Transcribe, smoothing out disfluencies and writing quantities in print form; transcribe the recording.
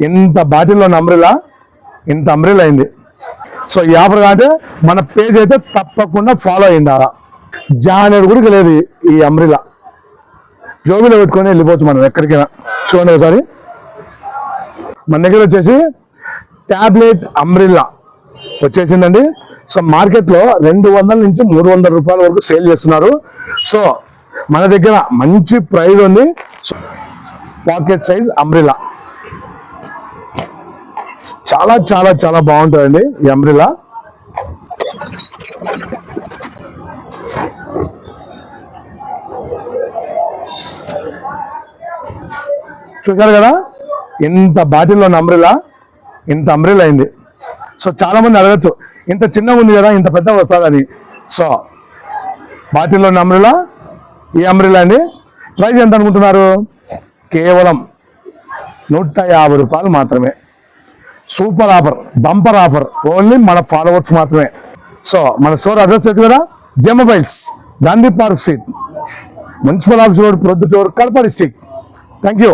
ఇంత బాటిల్లో అంబ్రెల్లా, ఇంత అంబ్రెల్లా అయింది. సో ఈ ఆఫర్ అంటే మన పేజ్ అయితే తప్పకుండా ఫాలో అయిందారా. జానేడు కూడా లేదు ఈ అంబ్రెల్లా. జోబీలో పెట్టుకొని వెళ్ళిపోవచ్చు మనం ఎక్కడికైనా. చూడండి ఒకసారి, మన దగ్గర వచ్చేసి ట్యాబ్లెట్ అంబ్రెల్లా వచ్చేసిందండి. సో మార్కెట్లో 200 నుంచి 300 రూపాయల వరకు సేల్ చేస్తున్నారు. సో మన దగ్గర మంచి ప్రైస్ ఉంది. పాకెట్ సైజ్ అంబ్రెల్లా చాలా చాలా చాలా బాగుంటుందండి ఈ అంబ్రెల్లా. చూసారు కదా, ఇంత బాటిల్లో అంబ్రెల్లా, ఇంత అంబ్రెల్లా అయింది. సో చాలా మంది అడగచ్చు, ఇంత చిన్నగా ఉంది కదా, ఇంత పెద్దగా వస్తుందని. సో బాటిల్లో అంబ్రెల్లా, ఈ అంబ్రెల్లా అండి. ప్రైస్ ఎంత అనుకుంటున్నారు? కేవలం 150 రూపాయలు మాత్రమే. Super offer, bumper offer, only మన ఫాలోవర్స్ మాత్రమే. సో మన స్టోర్ అడ్రస్ తెలుసు కదా, gem mobiles, Gandhi park street, municipal office road, Proddatur, Kadapa district. Thank you.